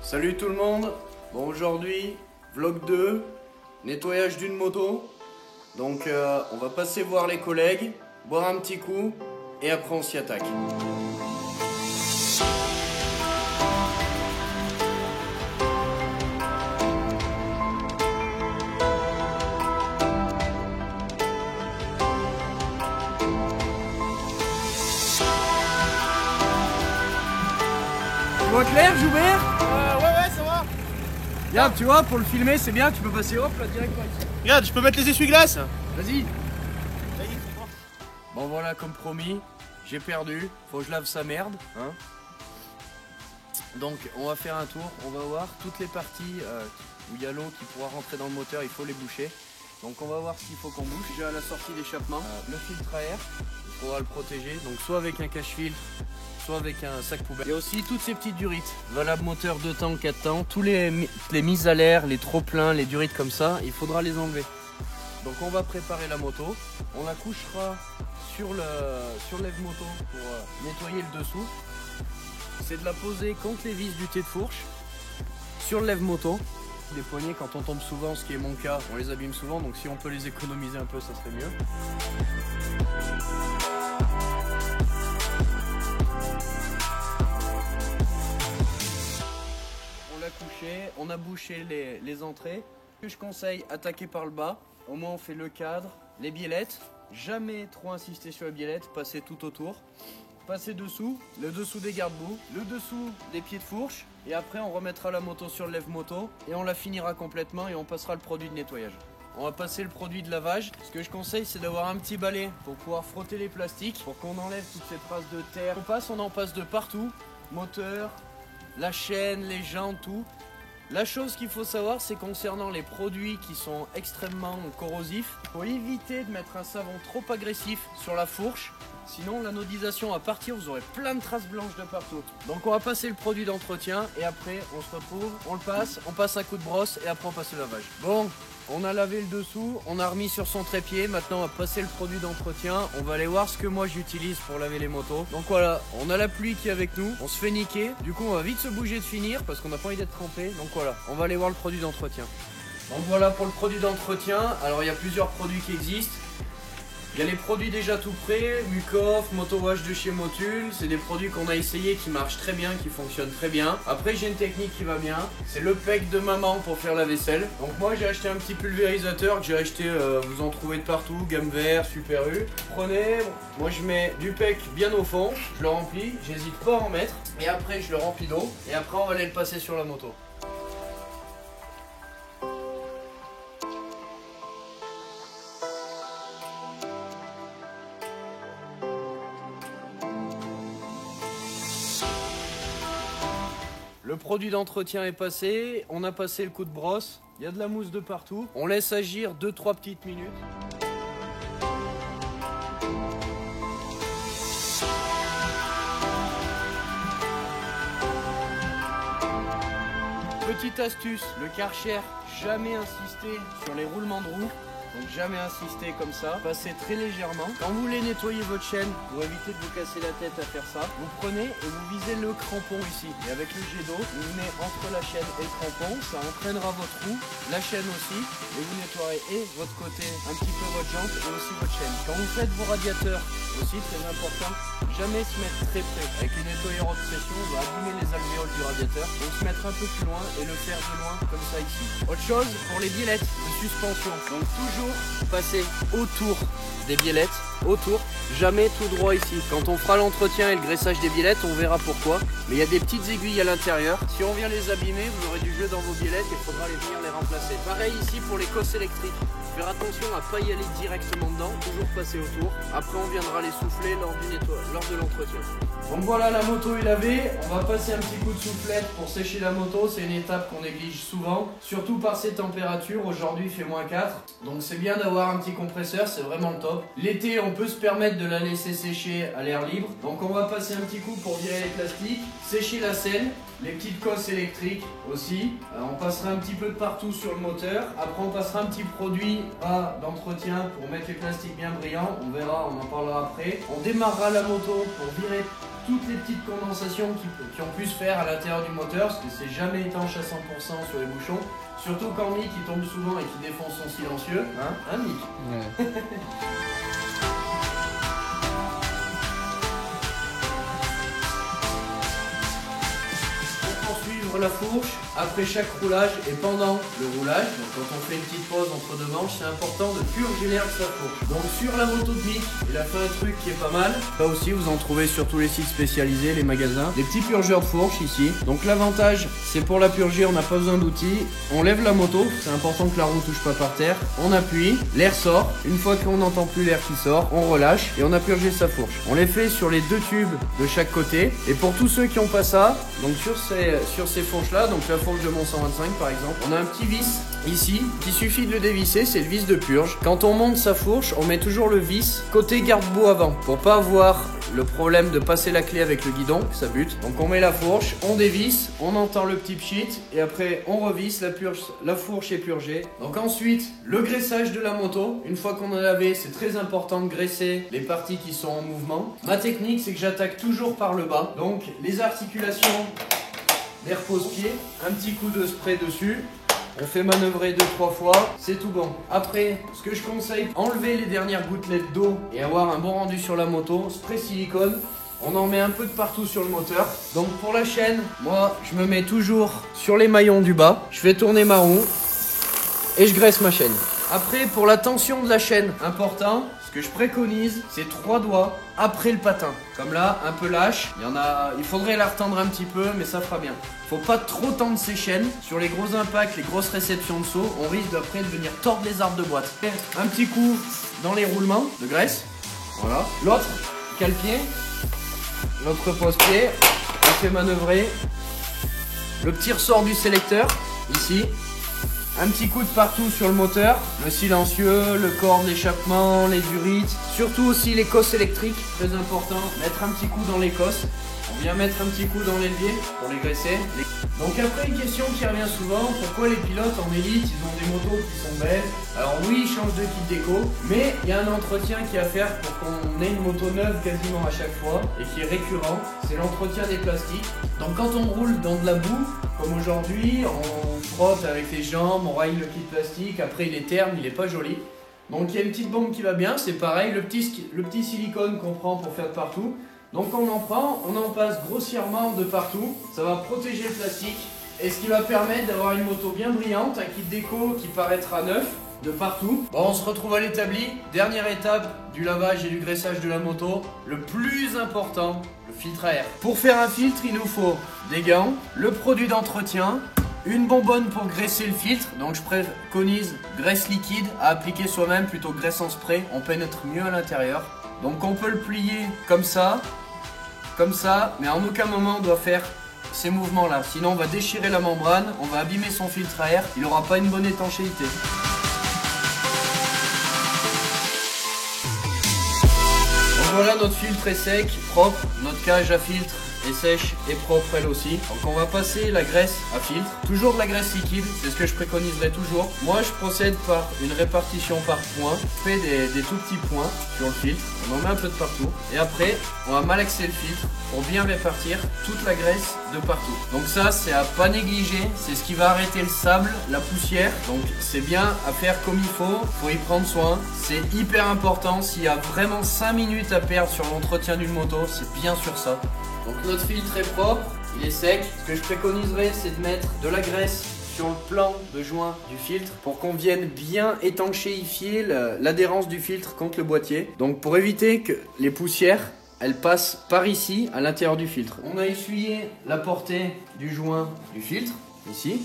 Salut tout le monde. Bon, aujourd'hui, vlog 2, nettoyage d'une moto. Donc on va passer voir les collègues, boire un petit coup et après on s'y attaque. Tu vois clair, Joubert? Ouais, ça va. Regarde, tu vois, pour le filmer, c'est bien, tu peux passer hop là direct par ici. Regarde, je peux mettre les essuie-glaces. Vas-y. Ça y est, c'est bon. Bon voilà, comme promis, j'ai perdu, faut que je lave sa merde, hein. Donc on va faire un tour, on va voir toutes les parties où il y a l'eau qui pourra rentrer dans le moteur, il faut les boucher. Donc on va voir ce qu'il faut qu'on bouche. Déjà à la sortie d'échappement, le filtre à air, il faudra le protéger, donc soit avec un cache-filtre, soit avec un sac poubelle. Il y a aussi toutes ces petites durites, valable moteur 2 temps, 4 temps, tous les mises à l'air, les trop-pleins, les durites comme ça, il faudra les enlever. Donc on va préparer la moto, on la couchera sur le lève-moto pour nettoyer le dessous. C'est de la poser contre les vis du thé de fourche sur le lève-moto. Les poignées, quand on tombe souvent, ce qui est mon cas, on les abîme souvent, donc si on peut les économiser un peu, ça serait mieux. On l'a couché, on a bouché les entrées. Ce que je conseille, attaquer par le bas. Au moins on fait le cadre, les biellettes. Jamais trop insister sur les biellettes, passer tout autour. Passer dessous, le dessous des garde-boue, le dessous des pieds de fourche. Et après on remettra la moto sur le lève-moto et on la finira complètement et on passera le produit de nettoyage. On va passer le produit de lavage. Ce que je conseille, c'est d'avoir un petit balai pour pouvoir frotter les plastiques, pour qu'on enlève toutes ces traces de terre. On en passe de partout, moteur, la chaîne, les jantes, tout. La chose qu'il faut savoir, c'est concernant les produits qui sont extrêmement corrosifs, il faut éviter de mettre un savon trop agressif sur la fourche, sinon l'anodisation va partir, vous aurez plein de traces blanches de partout. Donc on va passer le produit d'entretien et après on se retrouve, on passe un coup de brosse et après on passe le lavage. Bon, on a lavé le dessous, on a remis sur son trépied, maintenant on va passer le produit d'entretien, on va aller voir ce que moi j'utilise pour laver les motos. Donc voilà, on a la pluie qui est avec nous, on se fait niquer, du coup on va vite se bouger de finir parce qu'on n'a pas envie d'être trempé, donc voilà, on va aller voir le produit d'entretien. Donc voilà pour le produit d'entretien, alors il y a plusieurs produits qui existent. Il y a les produits déjà tout prêts, Mucoff, Motowash de chez Motul, c'est des produits qu'on a essayé qui marchent très bien, qui fonctionnent très bien. Après j'ai une technique qui va bien, c'est le PEC de maman pour faire la vaisselle. Donc moi j'ai acheté un petit pulvérisateur que j'ai acheté, vous en trouvez de partout, gamme vert, Super U. Prenez, moi je mets du PEC bien au fond, je le remplis, j'hésite pas à en mettre. Et après je le remplis d'eau, et après on va aller le passer sur la moto. Le produit d'entretien est passé, on a passé le coup de brosse, il y a de la mousse de partout. On laisse agir 2-3 petites minutes. Petite astuce, le Karcher, jamais insister sur les roulements de roue. Donc jamais insister comme ça, passez très légèrement. Quand vous voulez nettoyer votre chaîne, pour éviter de vous casser la tête à faire ça, vous prenez et vous visez le crampon ici. Et avec le jet d'eau, vous le mettez entre la chaîne et le crampon, ça entraînera votre roue, la chaîne aussi, et vous nettoierez et votre côté, un petit peu votre jante et aussi votre chaîne. Quand vous faites vos radiateurs, aussi très important, jamais se mettre très près. Avec une nettoyeur haute pression, on va abîmer les alvéoles du radiateur. Donc se mettre un peu plus loin et le faire de loin comme ça ici. Autre chose, pour les biellettes de suspension. Donc toujours passer autour des biellettes, autour, jamais tout droit ici. Quand on fera l'entretien et le graissage des biellettes, on verra pourquoi. Mais il y a des petites aiguilles à l'intérieur. Si on vient les abîmer, vous aurez du jeu dans vos biellettes et il faudra venir les remplacer. Pareil ici pour les cosses électriques. Faire attention à ne pas y aller directement dedans, toujours passer autour. Après on viendra les souffler lors du nettoyage, lors de l'entretien. Donc voilà, la moto est lavée. On va passer un petit coup de soufflette pour sécher la moto. C'est une étape qu'on néglige souvent, surtout par ces températures. Aujourd'hui il fait -4. Donc c'est bien d'avoir un petit compresseur, c'est vraiment le top. L'été on peut se permettre de la laisser sécher à l'air libre. Donc on va passer un petit coup pour virer les plastiques, sécher la selle, les petites cosses électriques aussi. On passera un petit peu de partout sur le moteur. Après on passera un petit produit d'entretien pour mettre les plastiques bien brillants. On verra, on en parlera après. On démarrera la moto pour virer toutes les petites condensations qui ont pu se faire à l'intérieur du moteur, parce que c'est jamais étanche à 100% sur les bouchons. Surtout quand Mick il tombe souvent et qu'il défonce son silencieux. Hein Mick? Ouais. La fourche après chaque roulage et pendant le roulage, donc quand on fait une petite pause entre deux manches, c'est important de purger l'air de sa fourche. Donc sur la moto de Mick, il a fait un truc qui est pas mal. Là aussi vous en trouvez sur tous les sites spécialisés, les magasins. Des petits purgeurs de fourche ici. Donc l'avantage c'est pour la purger, on n'a pas besoin d'outils. On lève la moto, c'est important que la roue touche pas par terre. On appuie, l'air sort. Une fois qu'on n'entend plus l'air qui sort, on relâche et on a purgé sa fourche. On les fait sur les deux tubes de chaque côté. Et pour tous ceux qui n'ont pas ça, donc sur ces fourches là, donc la fourche de mon 125 par exemple, on a un petit vis ici, il suffit de le dévisser, c'est le vis de purge. Quand on monte sa fourche, on met toujours le vis côté garde-boue avant, pour pas avoir le problème de passer la clé avec le guidon, ça bute. Donc on met la fourche, on dévisse, on entend le petit pchit, et après on revisse, la fourche est purgée. Donc ensuite, le graissage de la moto, une fois qu'on a lavé, c'est très important de graisser les parties qui sont en mouvement. Ma technique, c'est que j'attaque toujours par le bas, donc les articulations, les repose-pieds, un petit coup de spray dessus, on fait manœuvrer 2-3 fois, c'est tout bon. Après, ce que je conseille, enlever les dernières gouttelettes d'eau et avoir un bon rendu sur la moto, spray silicone, on en met un peu de partout sur le moteur. Donc pour la chaîne, moi je me mets toujours sur les maillons du bas, je fais tourner ma roue et je graisse ma chaîne. Après, pour la tension de la chaîne, important, ce que je préconise, c'est 3 doigts après le patin. Comme là, un peu lâche. Il faudrait la retendre un petit peu, mais ça fera bien. Faut pas trop tendre ses chaînes. Sur les gros impacts, les grosses réceptions de saut, on risque d'après de venir tordre les arbres de boîte. Un petit coup dans les roulements de graisse. Voilà. L'autre, cale-pied. L'autre repose-pied. On fait manœuvrer. Le petit ressort du sélecteur, ici. Un petit coup de partout sur le moteur, le silencieux, le corps d'échappement, les durites, surtout aussi les cosses électriques, très important, mettre un petit coup dans les cosses. On vient mettre un petit coup dans l'élevier pour les graisser. Donc après une question qui revient souvent, pourquoi les pilotes en élite ils ont des motos qui sont belles? Alors oui, ils changent de kit déco, mais il y a un entretien qui est à faire pour qu'on ait une moto neuve quasiment à chaque fois et qui est récurrent, c'est l'entretien des plastiques. Donc quand on roule dans de la boue, comme aujourd'hui, on frotte avec les jambes, on raille le kit plastique, après il est terne, il est pas joli. Donc il y a une petite bombe qui va bien, c'est pareil, le petit silicone qu'on prend pour faire de partout. Donc on en prend, on en passe grossièrement de partout, ça va protéger le plastique et ce qui va permettre d'avoir une moto bien brillante, un kit déco qui paraîtra neuf de partout. Bon, on se retrouve à l'établi, dernière étape du lavage et du graissage de la moto, le plus important, le filtre à air. Pour faire un filtre, il nous faut des gants, le produit d'entretien, une bonbonne pour graisser le filtre, donc je préconise graisse liquide à appliquer soi-même plutôt que graisse en spray, on pénètre mieux à l'intérieur. Donc on peut le plier comme ça, mais en aucun moment on doit faire ces mouvements là, sinon on va déchirer la membrane, on va abîmer son filtre à air, il n'aura pas une bonne étanchéité. Donc voilà, notre filtre est sec, propre, notre cage à filtre est sèche et propre elle aussi. Donc on va passer la graisse à filtre, toujours de la graisse liquide, c'est ce que je préconiserai toujours. Moi je procède par une répartition par point, je fais des tout petits points sur le filtre, on en met un peu de partout et après on va malaxer le filtre pour bien répartir toute la graisse de partout. Donc ça c'est à pas négliger, c'est ce qui va arrêter le sable, la poussière, donc c'est bien à faire comme il faut y prendre soin, c'est hyper important. S'il y a vraiment 5 minutes à perdre sur l'entretien d'une moto, c'est bien sur ça. Donc notre filtre est propre, il est sec. Ce que je préconiserais, c'est de mettre de la graisse sur le plan de joint du filtre pour qu'on vienne bien étanchéifier l'adhérence du filtre contre le boîtier. Donc pour éviter que les poussières, elles passent par ici à l'intérieur du filtre. On a essuyé la portée du joint du filtre, ici.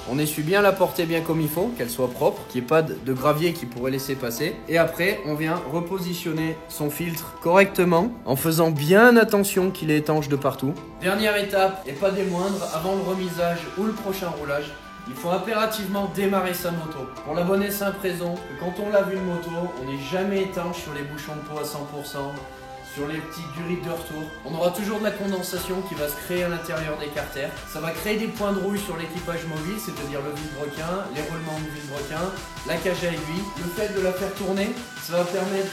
On essuie bien la portée bien comme il faut, qu'elle soit propre, qu'il n'y ait pas de gravier qui pourrait laisser passer. Et après, on vient repositionner son filtre correctement en faisant bien attention qu'il est étanche de partout. Dernière étape, et pas des moindres, avant le remisage ou le prochain roulage, il faut impérativement démarrer sa moto. Pour la bonne et simple raison que quand on lave une moto, on n'est jamais étanche sur les bouchons de peau à 100%, sur les petites durites de retour. On aura toujours de la condensation qui va se créer à l'intérieur des carters. Ça va créer des points de rouille sur l'équipage mobile, c'est-à-dire le vilebrequin, les roulements de vilebrequin, la cage à aiguille. Le fait de la faire tourner, ça va permettre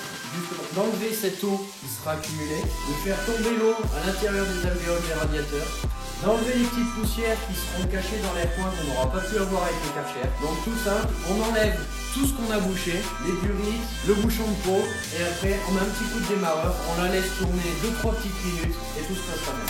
d'enlever cette eau qui sera accumulée, de faire tomber l'eau à l'intérieur des alvéoles des radiateurs, d'enlever les petites poussières qui seront cachées dans les coins qu'on n'aura pas pu avoir avec le Karcher. Donc tout simple, on enlève tout ce qu'on a bouché, les durites, le bouchon de peau, et après on met un petit coup de démarreur, on la laisse tourner 2-3 petites minutes et tout se passera bien.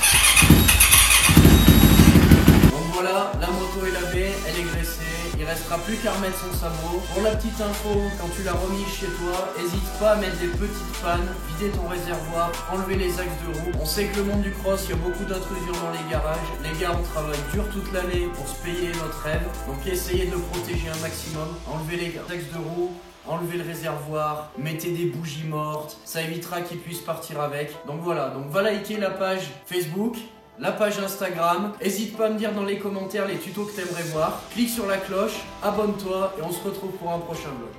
Donc voilà, la moto est lavée, elle est graissée. Il restera plus qu'à remettre son sabot. Pour la petite info, quand tu la remises chez toi, n'hésite pas à mettre des petites pannes, vider ton réservoir, enlever les axes de roue. On sait que le monde du cross, il y a beaucoup d'intrusions dans les garages. Les gars, on travaille dur toute l'année pour se payer notre rêve. Donc essayez de le protéger un maximum. Enlevez les axes de roue, enlevez le réservoir, mettez des bougies mortes. Ça évitera qu'ils puissent partir avec. Donc voilà, donc va liker la page Facebook, la page Instagram. N'hésite pas à me dire dans les commentaires les tutos que tu aimerais voir. Clique sur la cloche, abonne-toi et on se retrouve pour un prochain vlog.